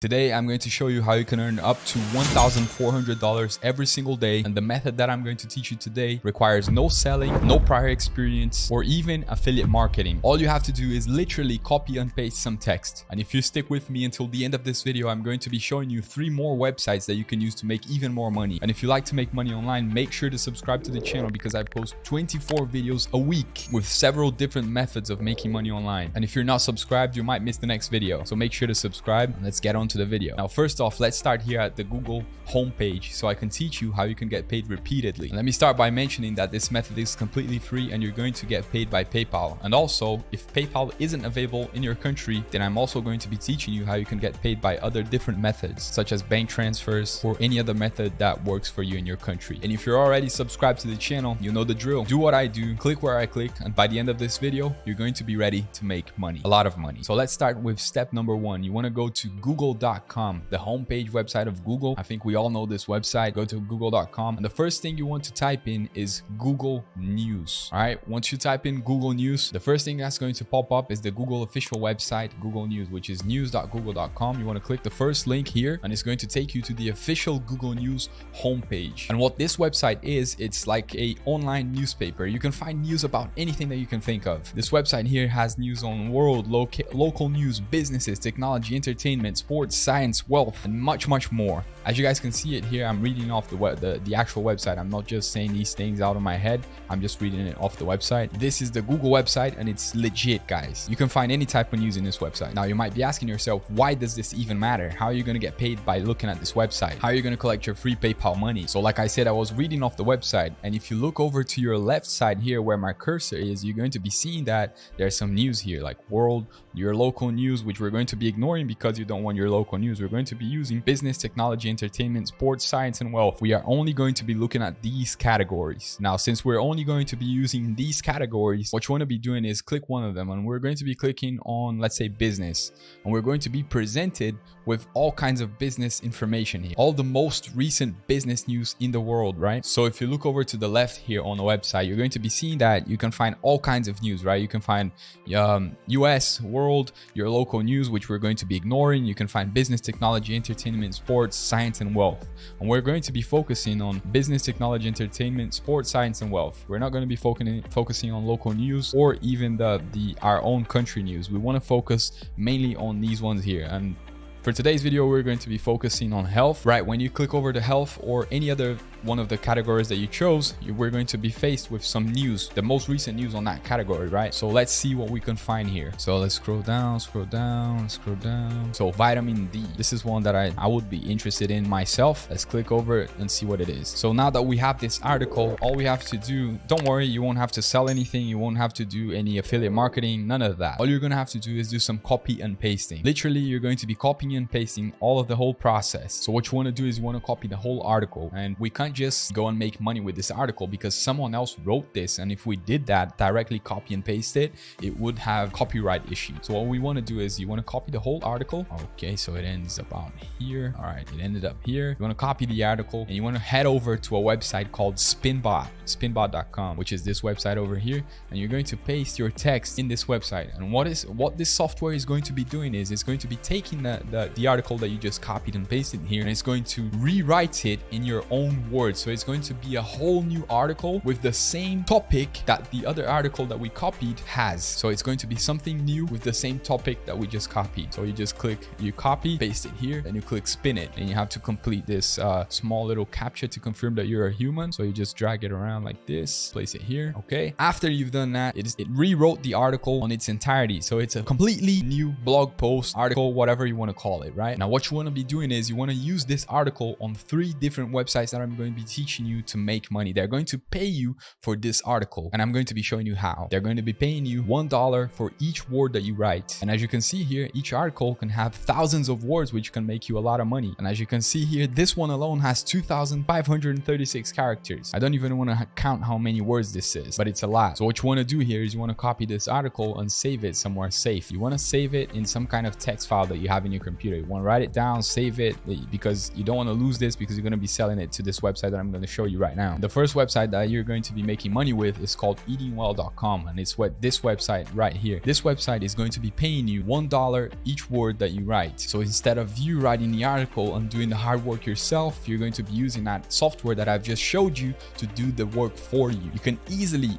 Today, I'm going to show you how you can earn up to $1,400 every single day. And the method that I'm going to teach you today requires no selling, no prior experience, or even affiliate marketing. All you have to do is literally copy and paste some text. And if you stick with me until the end of this video, I'm going to be showing you 3 more websites that you can use to make even more money. And if you like to make money online, make sure to subscribe to the channel because I post 24 videos a week with several different methods of making money online. And if you're not subscribed, you might miss the next video. So make sure to subscribe and let's get on to the video. Now, first off, let's start here at the Google homepage so I can teach you how you can get paid repeatedly. And let me start by mentioning that this method is completely free and you're going to get paid by PayPal. And also, if PayPal isn't available in your country, then I'm also going to be teaching you how you can get paid by other different methods, such as bank transfers or any other method that works for you in your country. And if you're already subscribed to the channel, you know the drill. Do what I do, click where I click, and by the end of this video, you're going to be ready to make money, a lot of money. So let's start with step number 1. You want to go to google.com, the homepage website of Google. I think we all know this website. Go to google.com, and the first thing you want to type in is Google News. All right, once you type in Google News, the first thing that's going to pop up is the Google official website, Google News, which is news.google.com. You want to click the first link here, and it's going to take you to the official Google News homepage. And what this website is, it's like a online newspaper. You can find news about anything that you can think of. This website here has news on world, local news, businesses, technology, entertainment, sports, science, wealth, and much more. As you guys can see it here, I'm reading off the actual website. I'm not just saying these things out of my head. I'm just reading it off the website. This is the Google website and it's legit, guys. You can find any type of news in this website. Now, you might be asking yourself, why does this even matter? How are you going to get paid by looking at this website? How are you going to collect your free PayPal money? So like I said, I was reading off the website, and if you look over to your left side here where my cursor is, you're going to be seeing that there's some news here like world, your local news, which we're going to be ignoring because you don't want your local news. We're going to be using business, technology, entertainment, sports, science, and wealth. We are only going to be looking at these categories. Now, since we're only going to be using these categories, what you want to be doing is click one of them, and we're going to be clicking on, let's say, business, and we're going to be presented with all kinds of business information here, all the most recent business news in the world, right? So if you look over to the left here on the website, you're going to be seeing that you can find all kinds of news, right? You can find US, world, your local news, which we're going to be ignoring. You can find business, technology, entertainment, sports, science, and wealth. And we're going to be focusing on business, technology, entertainment, sports, science, and wealth. We're not going to be focusing on local news or even our own country news. We want to focus mainly on these ones here. And for today's video, we're going to be focusing on health, right? When you click over to health or any other one of the categories that you chose, we're going to be faced with some news, the most recent news on that category, right? So let's see what we can find here. So let's scroll down. So vitamin D, this is one that I would be interested in myself. Let's click over it and see what it is. So now that we have this article, all we have to do, don't worry, you won't have to sell anything. You won't have to do any affiliate marketing, none of that. All you're going to have to do is do some copy and pasting. Literally, you're going to be copying and pasting all of the whole process. So what you want to do is you want to copy the whole article, and we can't just go and make money with this article because someone else wrote this, and if we did that, directly copy and paste it, it would have copyright issues. So what we want to do is you want to copy the whole article. Okay, so it ends about here. All right, it ended up here. You want to copy the article and you want to head over to a website called spinbot.com, which is this website over here, and you're going to paste your text in this website. And what this software is going to be doing is it's going to be taking the article that you just copied and pasted here, and it's going to rewrite it in your own words. So it's going to be a whole new article with the same topic that the other article that we copied has. So it's going to be something new with the same topic that we just copied. So you just click, you copy, paste it here, and you click spin it, and you have to complete this small little captcha to confirm that you're a human. So you just drag it around like this, place it here. Okay, after you've done that, it rewrote the article on its entirety. So it's a completely new blog post, article, whatever you want to call it, right? Now what you want to be doing is you want to use this article on 3 different websites that I'm going to be teaching you to make money. They're going to pay you for this article, and I'm going to be showing you how. They're going to be paying you $1 for each word that you write. And as you can see here, each article can have thousands of words, which can make you a lot of money. And as you can see here, this one alone has 2,536 characters. I don't even want to count how many words this is, but it's a lot. So what you want to do here is you want to copy this article and save it somewhere safe. You want to save it in some kind of text file that you have in your computer. You want to write it down, save it, because you don't want to lose this because you're going to be selling it to this website website that I'm going to show you right now. The first website that you're going to be making money with is called eatingwell.com, and it's what this website right here. This website is going to be paying you $1 each word that you write. So instead of you writing the article and doing the hard work yourself, you're going to be using that software that I've just showed you to do the work for you. You can easily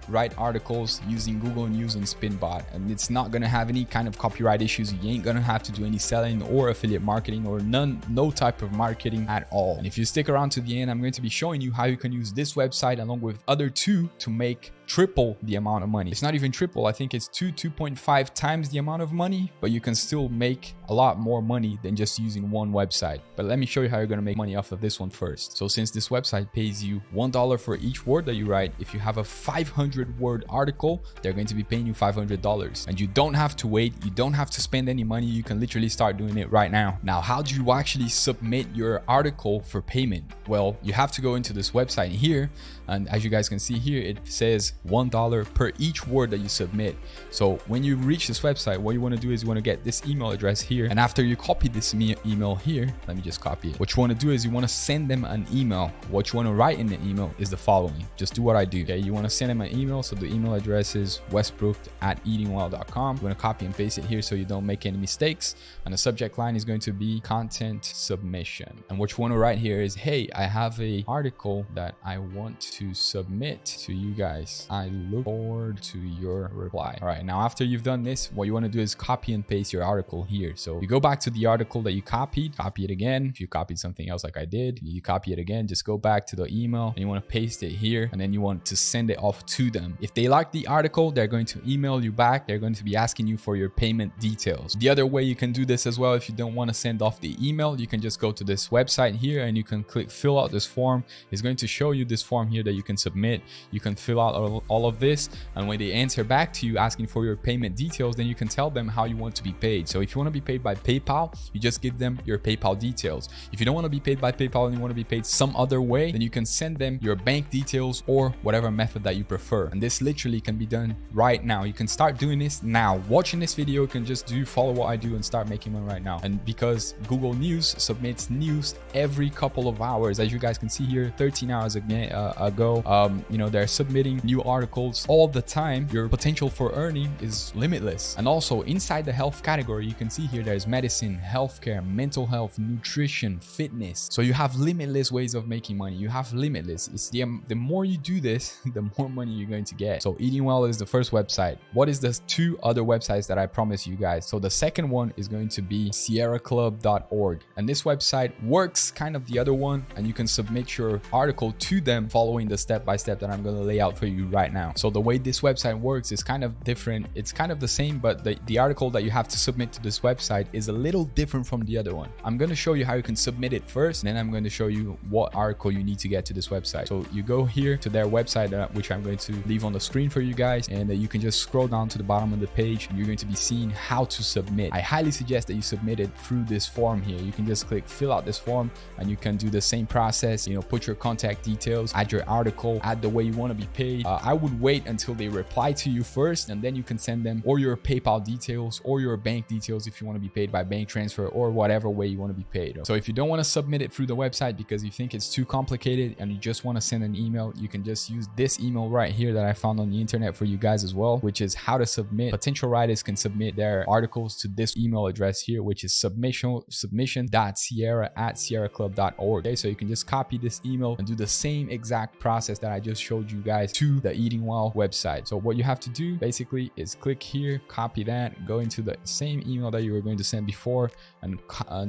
write articles using Google News and Spinbot, and it's not going to have any kind of copyright issues. You ain't going to have to do any selling or affiliate marketing or no type of marketing at all. And if you stick around to the end, I'm going to be showing you how you can use this website along with other two to make triple the amount of money. It's not even triple. I think it's 2.5 times the amount of money, but you can still make a lot more money than just using one website. But let me show you how you're going to make money off of this one first. So since this website pays you $1 for each word that you write, if you have a 500 word article, they're going to be paying you $500, and you don't have to wait. You don't have to spend any money. You can literally start doing it right now. Now, how do you actually submit your article for payment? Well, you have to go into this website here, and as you guys can see here, it says $1 per each word that you submit. So when you reach this website, what you want to do is you want to get this email address here, and after you copy this email here, let me just copy it. What you want to do is you want to send them an email. What you want to write in the email is the following. Just do what I do. Okay, you want to send them an email. So the email address is westbrook@eatingwell.com. You want to copy and paste it here so you don't make any mistakes, and the subject line is going to be content submission. And what you want to write here is, hey, I have a article that I want to submit to you guys. I look forward to your reply. All right, now after you've done this, what you want to do is copy and paste your article here. So you go back to the article that you copied, copy it again. If you copied something else like I did, you copy it again, just go back to the email and you want to paste it here, and then you want to send it off to them. If they like the article, they're going to email you back. They're going to be asking you for your payment details. The other way you can do this as well, if you don't want to send off the email, you can just go to this website here and you can click fill out this form. It's going to show you this form here that you can submit. You can fill out all of this, and when they answer back to you asking for your payment details, then you can tell them how you want to be paid. So if you want to be paid by PayPal, you just give them your PayPal details. If you don't want to be paid by PayPal and you want to be paid some other way, then you can send them your bank details or whatever method that you prefer. And this literally can be done right now. You can start doing this now. Watching this video, you can just follow what I do and start making money right now. And because Google News submits news every couple of hours, as you guys can see here, 13 hours ago, you know, they're submitting new articles all the time. Your potential for earning is limitless. And also inside the health category, you can see here there's medicine, healthcare, mental health, nutrition, fitness. So you have limitless ways of making money. You have limitless. It's the more you do this, the more money you're going to get. So Eating Well is the first website. What is the two other websites that I promised you guys? So the second one is going to be sierraclub.org, and this website works kind of the other one, and you can submit your article to them following the step-by-step that I'm going to lay out for you right now. So the way this website works is kind of different. It's kind of the same, but the article that you have to submit to this website is a little different from the other one. I'm going to show you how you can submit it first, and then I'm going to show you what article you need to get to this website. So you go here to their website, which I'm going to leave on the screen for you guys, and you can just scroll down to the bottom of the page, and you're going to be seeing how to submit. I highly suggest that you submit it through this form here. You can just click fill out this form, and you can do the same process. You know, put your contact details, add your article, add the way you want to be paid. I would wait until they reply to you first, and then you can send them or your PayPal details or your bank details if you want to be paid by bank transfer or whatever way you want to be paid. So if you don't want to submit it through the website because you think it's too complicated and you just want to send an email, you can just use this email right here that I found on the internet for you guys as well, which is how to submit. Potential writers can submit their articles to this email address here, which is submission.sierra@sierraclub.org. Okay, so you can just copy this email and do the same exact process that I just showed you guys to the Eating Well website. So what you have to do basically is click here, copy that, go into the same email that you were going to send before, and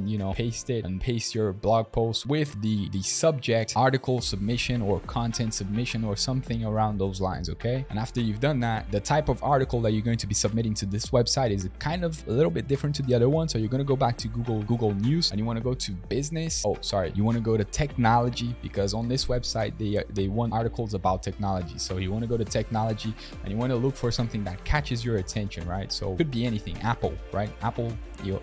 you know, paste it and paste your blog post with the subject article submission or content submission or something around those lines. Okay, and after you've done that, the type of article that you're going to be submitting to this website is kind of a little bit different to the other one. So you're going to go back to Google News, and you want to go to business. You want to go to technology, because on this website they want articles about technology. So you want to go to technology and you want to look for something that catches your attention, right? So it could be anything. Apple, right? Apple,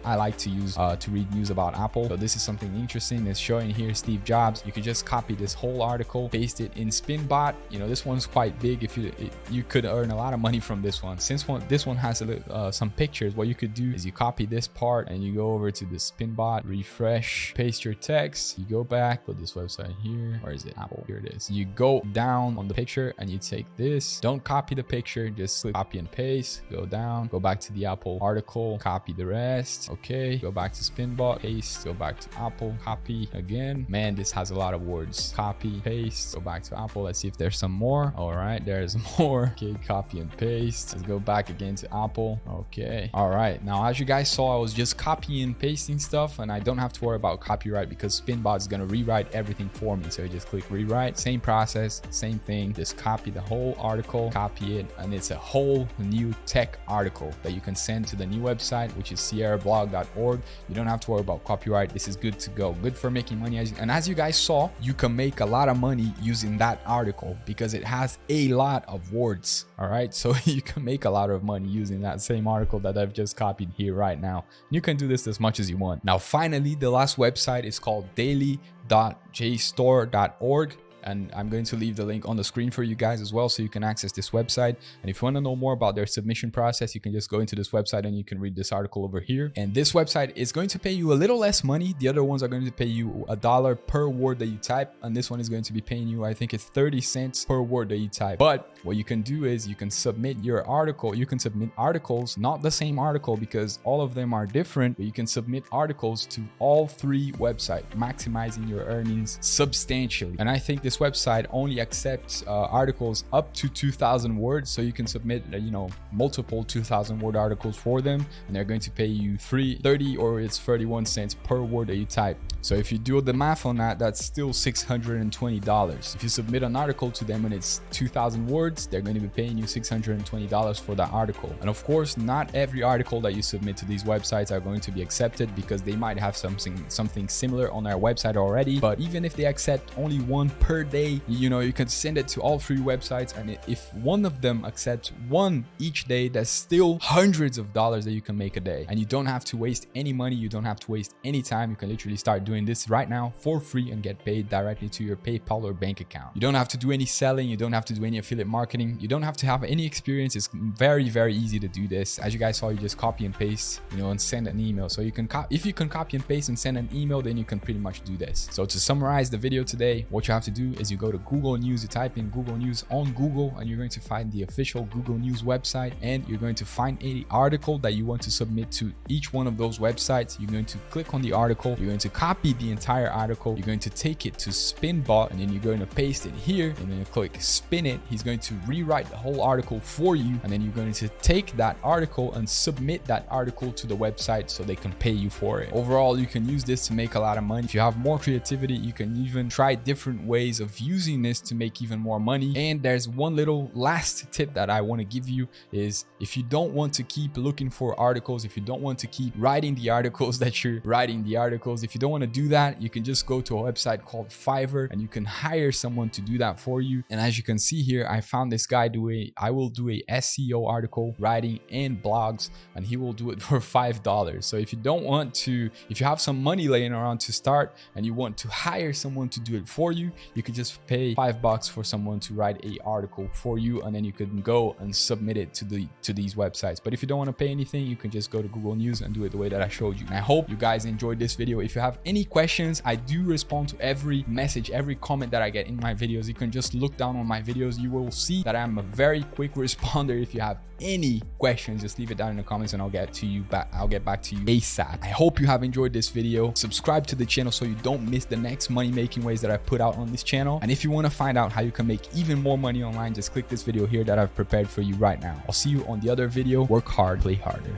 I like to use to read news about Apple. So this is something interesting. It's showing here Steve Jobs. You could just copy this whole article, paste it in Spinbot. You know, this one's quite big. If you could earn a lot of money from this one. Since this one has some pictures, what you could do is you copy this part and you go over to the Spinbot, refresh, paste your text, you go back, put this website here. Where is it? Apple. Here it is. You go down on the picture and you take this. Don't copy the picture, just click copy and paste, go down, go back to the Apple article, copy the rest. Okay, go back to Spinbot, paste, go back to Apple, copy again. Man, this has a lot of words. Copy, paste, go back to Apple. Let's see if there's some more. All right, there's more. Okay, copy and paste. Let's go back again to Apple. Okay. All right. Now, as you guys saw, I was just copying and pasting stuff, and I don't have to worry about copyright because Spinbot is going to rewrite everything for me. So you just click rewrite. Same process, same thing. Just copy the whole article, copy it, and it's a whole new tech article that you can send to the new website, which is sierrablog.org. You don't have to worry about copyright. This is good to go. Good for making money. And as you guys saw, you can make a lot of money using that article because it has a lot of words. All right. So you can make a lot of money using that same article that I've just copied here right now. You can do this as much as you want. Now, finally, the last website is called daily.jstor.org. And I'm going to leave the link on the screen for you guys as well, so you can access this website. And if you want to know more about their submission process, you can just go into this website and you can read this article over here. And this website is going to pay you a little less money. The other ones are going to pay you $1 per word that you type. And this one is going to be paying you, I think it's 30 cents per word that you type. But what you can do is you can submit your article. You can submit articles, not the same article because all of them are different, but you can submit articles to all 3 websites, maximizing your earnings substantially. And I think this website only accepts articles up to 2,000 words, so you can submit multiple 2,000 word articles for them, and they're going to pay you 30 or it's 31 cents per word that you type. So if you do the math on that, that's still $620. If you submit an article to them and it's 2,000 words, they're going to be paying you $620 for that article. And of course, not every article that you submit to these websites are going to be accepted because they might have something similar on their website already. But even if they accept only one per day, you can send it to all 3 websites, and if one of them accepts one each day, that's still hundreds of dollars that you can make a day. And you don't have to waste any money, you don't have to waste any time. You can literally start doing this right now for free and get paid directly to your PayPal or bank account. You don't have to do any selling, you don't have to do any affiliate marketing, you don't have to have any experience. It's very, very easy to do this. As you guys saw, you just copy and paste, and send an email. So you can if you can copy and paste and send an email, then you can pretty much do this. So to summarize the video today, what you have to do is you go to Google News, you type in Google News on Google, and you're going to find the official Google News website, and you're going to find any article that you want to submit to each one of those websites. You're going to click on the article, you're going to copy the entire article, you're going to take it to Spinbot, and then you're going to paste it here, and then you click spin it. He's going to rewrite the whole article for you, and then you're going to take that article and submit that article to the website so they can pay you for it. Overall, you can use this to make a lot of money. If you have more creativity, you can even try different ways of using this to make even more money. And there's one little last tip that I want to give you is if you don't want to keep looking for articles, if you don't want to keep writing the articles that you're writing the articles, if you don't want to do that, you can just go to a website called Fiverr and you can hire someone to do that for you. And as you can see here, I found this guy I will do a SEO article writing and blogs, and he will do it for $5. So if you don't want to, if you have some money laying around to start and you want to hire someone to do it for you, you could just pay $5 for someone to write a article for you, and then you can go and submit it to these websites. But if you don't want to pay anything, you can just go to Google News and do it the way that I showed you. And I hope you guys enjoyed this video. If you have any questions, I do respond to every message, every comment that I get in my videos. You can just look down on my videos. You will see that I'm a very quick responder. If you have any questions, just leave it down in the comments and I'll get back to you ASAP. I hope you have enjoyed this video. Subscribe to the channel so you don't miss the next money making ways that I put out on this channel. And if you want to find out how you can make even more money online, just click this video here that I've prepared for you right now. I'll see you on the other video. Work hard, play harder.